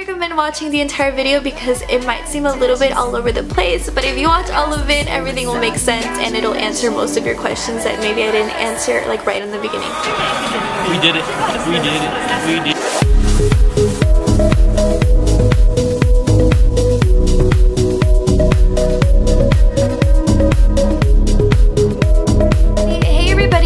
recommend watching the entire video because it might seem a little bit all over the place, but if you watch all of it, everything will make sense and it'll answer most of your questions that maybe I didn't answer like right in the beginning. We did it. We did it. We did it.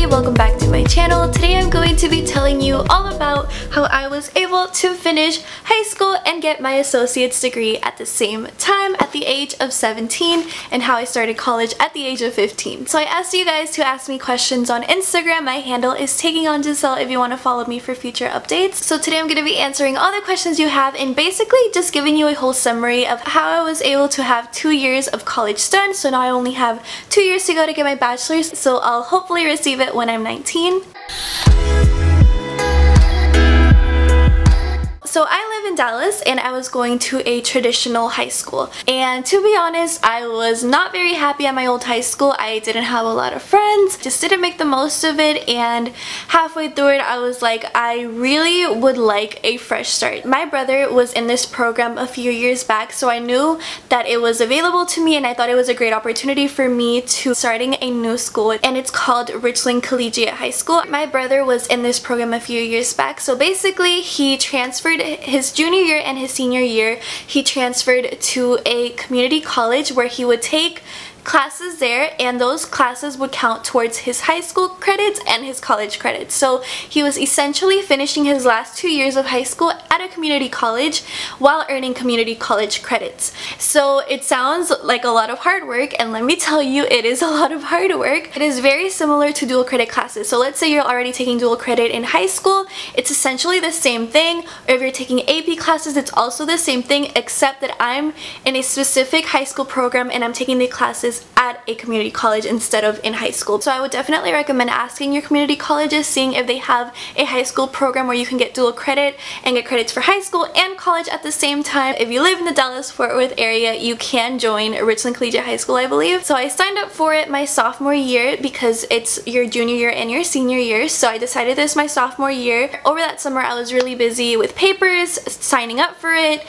Welcome back to my channel. Today I'm going to be telling you all about how I was able to finish high school and get my associate's degree at the same time at the age of 17 and how I started college at the age of 15. So I asked you guys to ask me questions on Instagram. My handle is Taking on Giselle if you want to follow me for future updates. So today I'm going to be answering all the questions you have and basically just giving you a whole summary of how I was able to have 2 years of college done. So now I only have 2 years to go to get my bachelor's, so I'll hopefully receive it when I'm 19. So I live in Dallas and I was going to a traditional high school, and to be honest, I was not very happy at my old high school. I didn't have a lot of friends, just didn't make the most of it, and halfway through it I was like, I really would like a fresh start. My brother was in this program a few years back, so I knew that it was available to me and I thought it was a great opportunity for me to starting a new school, and it's called Richland Collegiate High School. My brother was in this program a few years back, so basically he transferred his junior year and his senior year. He transferred to a community college where he would take classes there, and those classes would count towards his high school credits and his college credits. So he was essentially finishing his last 2 years of high school at a community college while earning community college credits. So it sounds like a lot of hard work, and let me tell you, it is a lot of hard work. It is very similar to dual credit classes. So let's say you're already taking dual credit in high school, it's essentially the same thing. Or if you're taking AP classes, it's also the same thing, except that I'm in a specific high school program and I'm taking the classes at a community college instead of in high school. So I would definitely recommend asking your community colleges, seeing if they have a high school program where you can get dual credit and get credits for high school and college at the same time. If you live in the Dallas-Fort Worth area, you can join Richland Collegiate High School, I believe. So I signed up for it my sophomore year because it's your junior year and your senior year, so I decided this my sophomore year. Over that summer I was really busy with papers, signing up for it,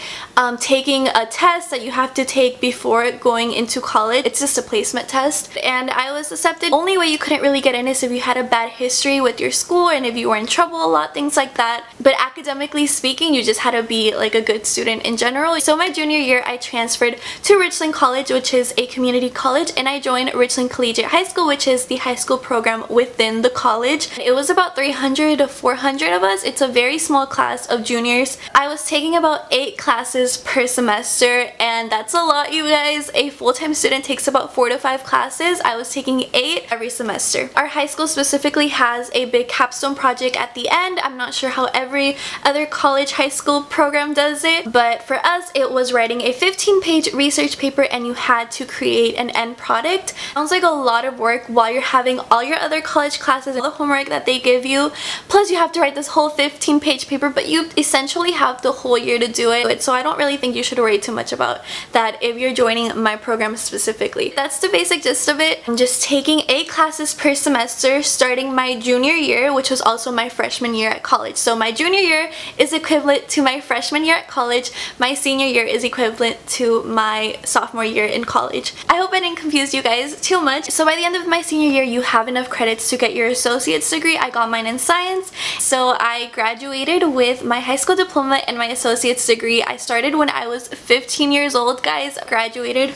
taking a test that you have to take before going into college. It's just a placement test, and I was accepted. Only way you couldn't really get in is if you had a bad history with your school and if you were in trouble a lot, things like that. But academically speaking, you just had to be like a good student in general. So my junior year I transferred to Richland College, which is a community college, and I joined Richland Collegiate High School, which is the high school program within the college. It was about 300 to 400 of us. It's a very small class of juniors. I was taking about 8 classes per semester, and that's a lot, you guys. A full-time student takes about 4 to 5 classes. I was taking 8 every semester. Our high school specifically has a big capstone project at the end. I'm not sure how every other college high school program does it, but for us it was writing a 15-page research paper and you had to create an end product. Sounds like a lot of work while you're having all your other college classes and the homework that they give you, plus you have to write this whole 15-page paper, but you essentially have the whole year to do it. So I don't really think you should worry too much about that if you're joining my program specifically. That's the basic gist of it. I'm just taking 8 classes per semester starting my junior year, which was also my freshman year at college. So my junior year is equivalent to my freshman year at college. My senior year is equivalent to my sophomore year in college. I hope I didn't confuse you guys too much. So by the end of my senior year, you have enough credits to get your associate's degree. I got mine in science. So I graduated with my high school diploma and my associate's degree. I started when I was 15 years old, guys. Graduated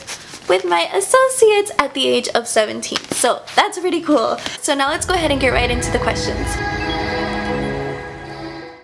with my associates at the age of 17. So that's pretty cool. So now let's go ahead and get right into the questions.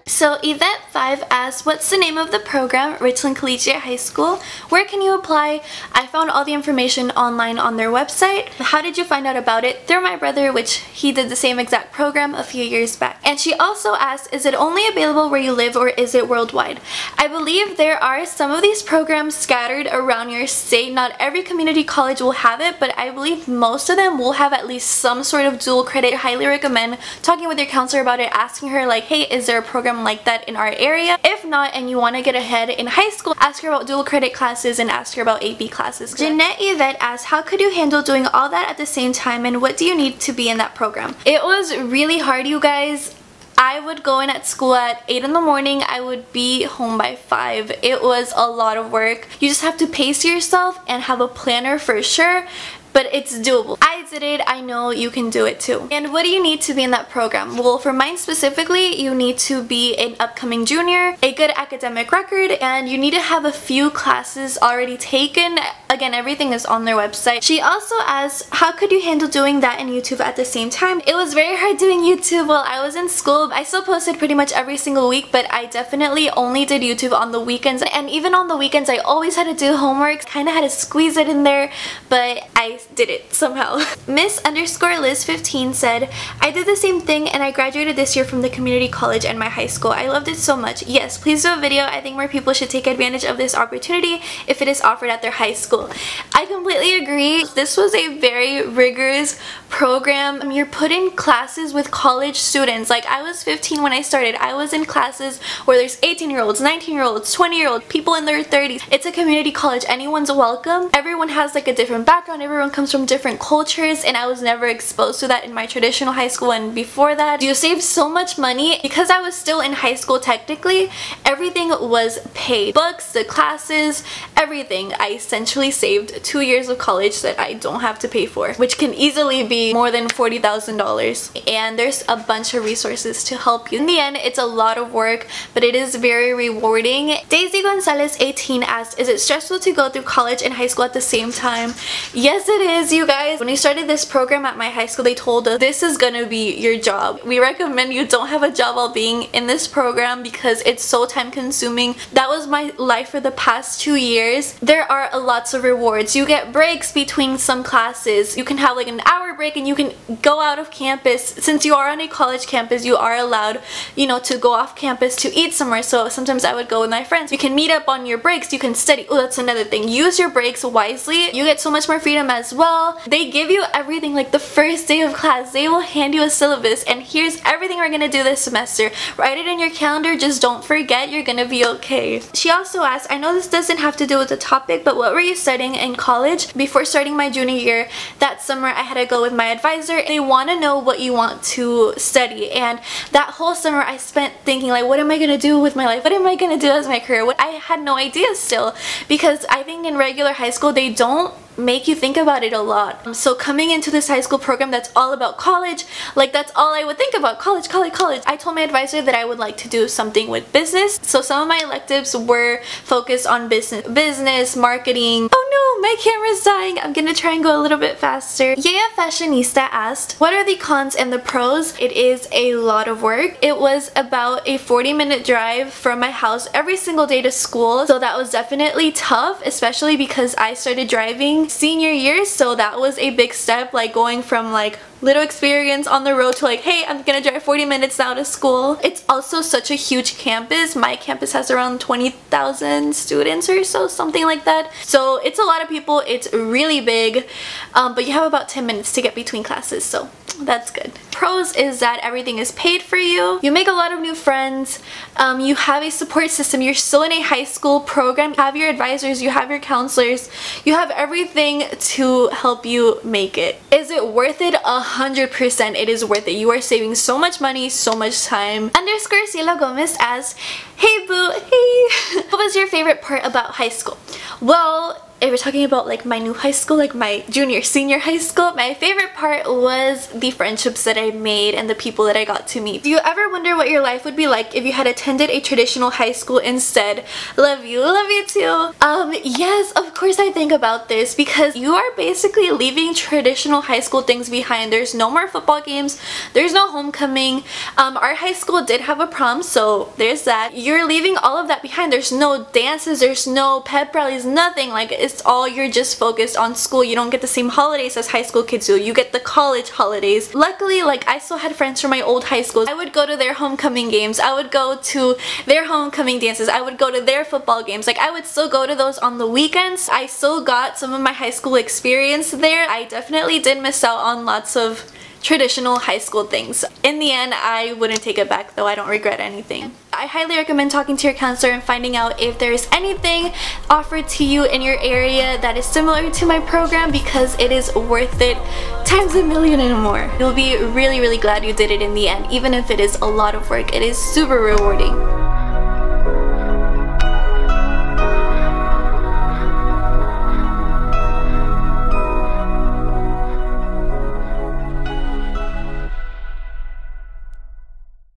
So event 5 asks, what's the name of the program, Richland Collegiate High School? Where can you apply? I found all the information online on their website. How did you find out about it? Through my brother, which he did the same exact program a few years back. And she also asked, is it only available where you live or is it worldwide? I believe there are some of these programs scattered around your state. Not every community college will have it, but I believe most of them will have at least some sort of dual credit. Highly recommend talking with your counselor about it, asking her like, hey, is there a program like that in our area? If not, and you want to get ahead in high school, ask her about dual credit classes and ask her about AP classes. Jeanette Yvette asked, how could you handle doing all that at the same time and what do you need to be in that program? It was really hard, you guys. I would go in at school at 8 in the morning. I would be home by 5. It was a lot of work. You just have to pace yourself and have a planner for sure. But it's doable. I did it. I know you can do it too. And what do you need to be in that program? Well, for mine specifically, you need to be an upcoming junior, a good academic record, and you need to have a few classes already taken. Again, everything is on their website. She also asked, how could you handle doing that and YouTube at the same time? It was very hard doing YouTube while I was in school. I still posted pretty much every single week, but I definitely only did YouTube on the weekends. And even on the weekends, I always had to do homework. Kind of had to squeeze it in there, but I did it somehow. Miss_Liz15 said, I did the same thing and I graduated this year from the community college and my high school. I loved it so much. Yes, please do a video. I think more people should take advantage of this opportunity if it is offered at their high school. I completely agree. This was a very rigorous program. You're put in classes with college students. Like, I was 15 when I started. I was in classes where there's 18-year-olds, 19-year-olds, 20-year-olds, people in their 30s. It's a community college. Anyone's welcome. Everyone has like a different background. Everyone comes from different cultures, and I was never exposed to that in my traditional high school. And before that, you save so much money. Because I was still in high school technically, everything was paid. Books, the classes, everything. I essentially saved 2 years of college that I don't have to pay for, which can easily be more than $40,000. And there's a bunch of resources to help you. In the end, it's a lot of work, but it is very rewarding. Daisy Gonzalez 18 asked, is it stressful to go through college and high school at the same time? Yes, it is, you guys. When we started this program at my high school, they told us this is gonna be your job. We recommend you don't have a job while being in this program because it's so time consuming. That was my life for the past 2 years. There are lots of rewards. You get breaks between some classes. You can have like an hour break and you can go out of campus. Since you are on a college campus, you are allowed, you know, to go off campus to eat somewhere. So sometimes I would go with my friends. You can meet up on your breaks. You can study. Oh, that's another thing. Use your breaks wisely. You get so much more freedom as well. They give you everything. Like the first day of class, they will hand you a syllabus and here's everything we're gonna do this semester. Write it in your calendar. Just don't forget. You're gonna be okay. She also asked, I know this doesn't have to do with the topic, but what were you studying in college? Before starting my junior year, that summer I had to go with my advisor. They want to know what you want to study, and that whole summer I spent thinking like, what am I gonna do with my life? What am I gonna do as my career? I had no idea still, because I think in regular high school they don't make you think about it a lot. So coming into this high school program that's all about college, like that's all I would think about, college, college, college. I told my advisor that I would like to do something with business. So some of my electives were focused on business, marketing. Oh no, my camera's dying. I'm gonna try and go a little bit faster. Yaya Fashionista asked, what are the cons and the pros? It is a lot of work. It was about a 40-minute drive from my house every single day to school. So that was definitely tough, especially because I started driving senior year, so that was a big step, like going from like little experience on the road to like, hey, I'm gonna drive 40 minutes now to school. It's also such a huge campus. My campus has around 20,000 students or so, something like that. So it's a lot of people. It's really big, but you have about 10 minutes to get between classes, so that's good. Pros is that everything is paid for you. You make a lot of new friends. You have a support system. You're still in a high school program. You have your advisors. You have your counselors. You have everything to help you make it. Is it worth it? 100% it is worth it. You are saving so much money, so much time. _Ciela Gomez asked, hey boo, hey. What was your favorite part about high school? Well, if we're talking about like my new high school, like my senior high school, my favorite part was the friendships that I made and the people that I got to meet. Do you ever wonder what your life would be like if you had attended a traditional high school instead? Love you too. Yes, of course I think about this, because you are basically leaving traditional high school things behind. There's no more football games, there's no homecoming. Our high school did have a prom, so there's that. You're leaving all of that behind. There's no dances, there's no pep rallies, nothing. Like, it's all, you're just focused on school. You don't get the same holidays as high school kids do. You get the college holidays. Luckily, like, I still had friends from my old high schools. I would go to their homecoming games. I would go to their homecoming dances. I would go to their football games. Like, I would still go to those on the weekends. I still got some of my high school experience there. I definitely did miss out on lots of traditional high school things. In the end, I wouldn't take it back though. I don't regret anything. I highly recommend talking to your counselor and finding out if there's anything offered to you in your area that is similar to my program, because it is worth it times a million and more. You'll be really, really glad you did it in the end. Even if it is a lot of work, it is super rewarding.